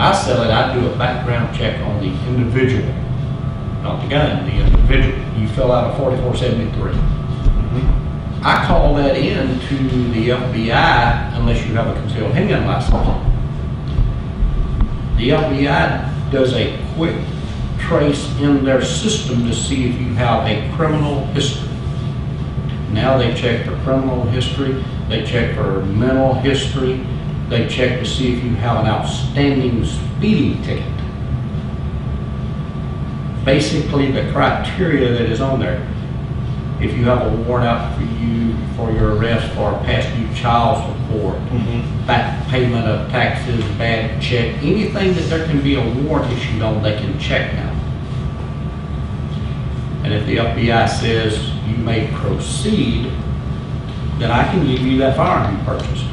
I sell it, I do a background check on the individual, not the gun, the individual. You fill out a 4473. I call that in to the FBI unless you have a concealed handgun license. The FBI does a quick trace in their system to see if you have a criminal history. Now they check for criminal history, they check for mental history, they check to see if you have an outstanding speeding ticket. Basically the criteria that is on there. If you have a warrant out for you for your arrest for past due child support, back payment of taxes, bad check, anything that there can be a warrant issued on, they can check now. And if the FBI says you may proceed, then I can give you that firearm you purchased.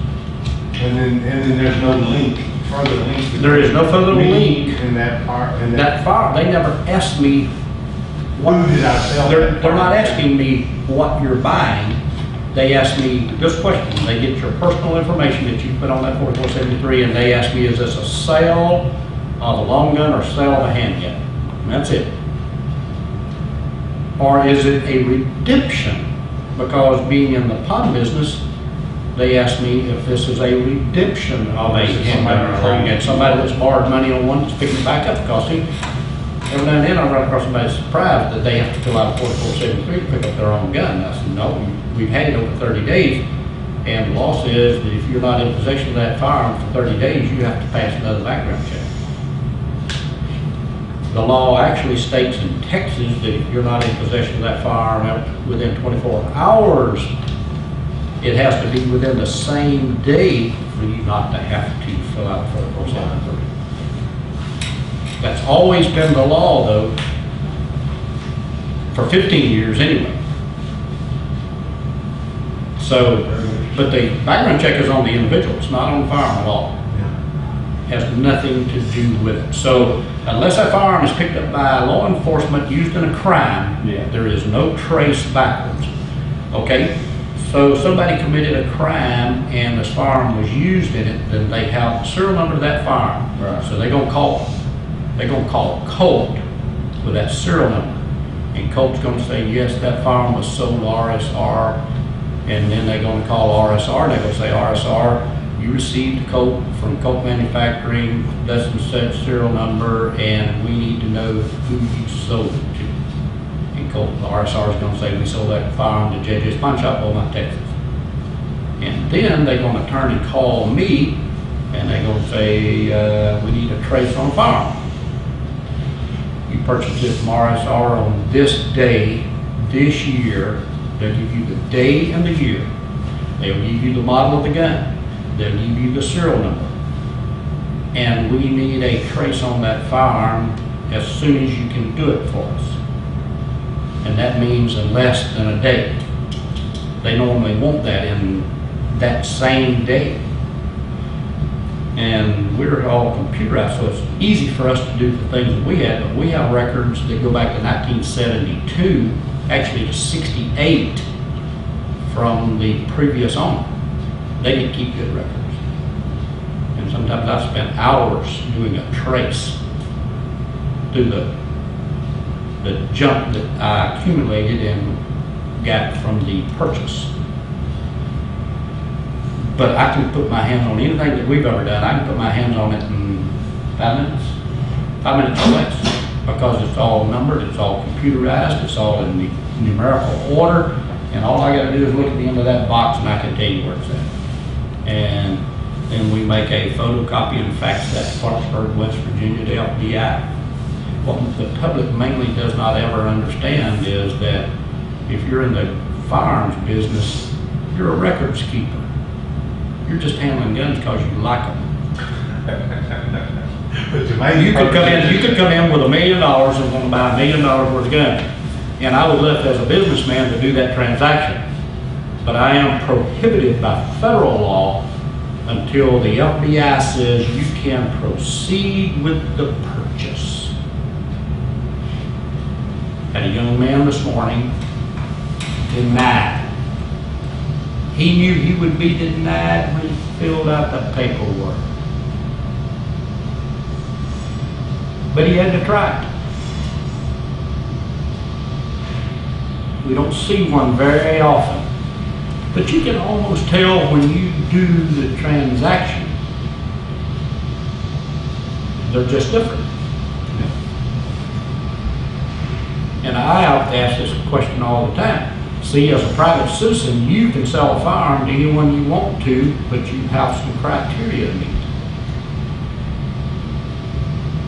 And then there's no link, further link. There is no further link in that part. That firearm, they never asked me. Who did I sell? They're not asking me what you're buying. They ask me this question. They get your personal information that you put on that 4473, and they ask me, is this a sale of a long gun or sale of a handgun? And that's it. Or is it a redemption? Because being in the pawn business, they ask me if this is a redemption of a handgun or a long gun. Somebody that's borrowed money on one that's picking it back up because he. Every now and then I run across somebody surprised that they have to fill out a 4473 to pick up their own gun. I said, no, we've had it over 30 days, and the law says that if you're not in possession of that firearm for 30 days, you have to pass another background check. The law actually states in Texas that if you're not in possession of that firearm within 24 hours, it has to be within the same day for you not to have to fill out a 4473. That's always been the law, though, for 15 years anyway. So, but the background check is on the individual. It's not on the firearm at all. It has nothing to do with it. So, unless that firearm is picked up by law enforcement used in a crime, there is no trace backwards. Okay? So, somebody committed a crime and this firearm was used in it, then they have the serial number of that firearm. Right. So, they're going to call Colt with that serial number, and Colt's going to say, yes, that firearm was sold to RSR, and then they're going to call RSR, and they're going to say, RSR, you received a Colt from Colt Manufacturing, this and such serial number, and we need to know who you sold it to. And Colt, the RSR is going to say, we sold that firearm to JJ's Pawn Shop, Beaumont, Texas. And then they're going to turn and call me, and they're going to say, we need a trace on a firearm. You purchased it from RSR on this day, this year. They'll give you the day and the year. They'll give you the model of the gun. They'll give you the serial number. And we need a trace on that firearm as soon as you can do it for us. And that means in less than a day. They normally want that in that same day. And we're all computerized, so it's easy for us to do the things that we had, but we have records that go back to 1972, actually to 68 from the previous owner. They didn't keep good records. And sometimes I've spent hours doing a trace through the junk that I accumulated and got from the purchase. But I can put my hands on anything that we've ever done. I can put my hands on it in 5 minutes. 5 minutes or less. Because it's all numbered, it's all computerized, it's all in the numerical order, and all I gotta do is look at the end of that box and I can tell you where it's at. And then we make a photocopy and fax that to Clarksburg, West Virginia to FBI. What the public mainly does not ever understand is that if you're in the firearms business, you're a records keeper. You're just handling guns because you like them. You could come in with $1 million and want to buy $1 million worth of guns, and I was left as a businessman to do that transaction. But I am prohibited by federal law until the FBI says you can proceed with the purchase. Had a young man this morning denied. He knew he would be denied when he filled out the paperwork. but he had to try it. We don't see one very often, but you can almost tell when you do the transaction. They're just different. And I have to ask this question all the time. See, as a private citizen, you can sell a firearm to anyone you want to, but you have some criteria to meet.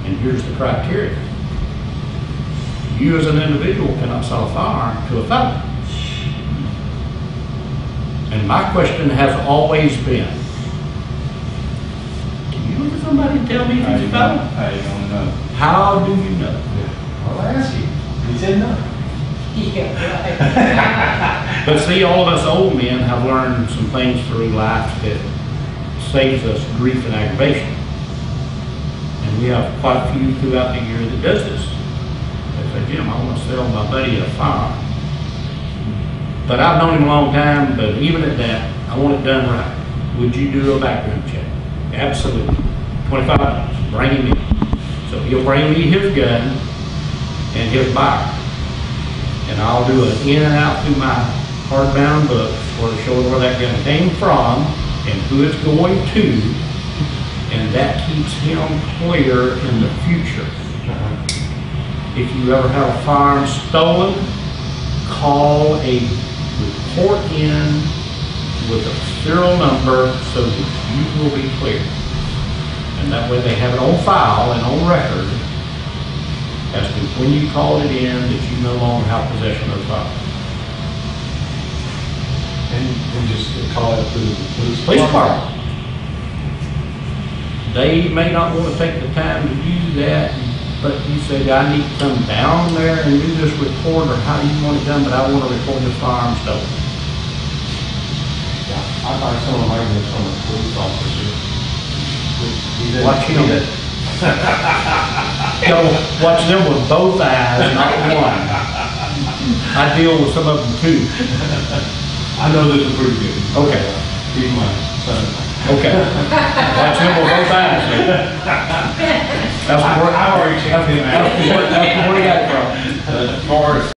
And here's the criteria. You as an individual cannot sell a firearm to a felon. And my question has always been, can you look at somebody and tell me if he's a felon? I don't know. How do you know? Well, I asked you. He said no. Yeah, But see, all of us old men have learned some things through life that saves us grief and aggravation. And we have quite a few throughout the year that does this. They say, Jim, I want to sell my buddy a firearm. But I've known him a long time, but even at that, I want it done right. Would you do a background check? Absolutely. $25. Bring him in. So he'll bring me his gun and his buyer. And I'll do an in and out through my hardbound books where it shows where that gun came from and who it's going to, and that keeps him clear in the future. If you ever have a firearm stolen, call a report in with a serial number so that you will be clear. And that way they have it on file and on record as to when you called it in that you no longer have possession of the firearm. And just call it to the Police department. They may not want to take the time to do that, but you said, I need to come down there and do this report, or how do you want it done, but I want to report this firearm stolen. I thought someone might have from a police officer. Watch him. Watch them with both eyes, not one. I deal with some of them too. I know this is pretty good. Okay. He's my son. Okay. Watch them with both eyes. That's where I already checked him out. That's where he got it from.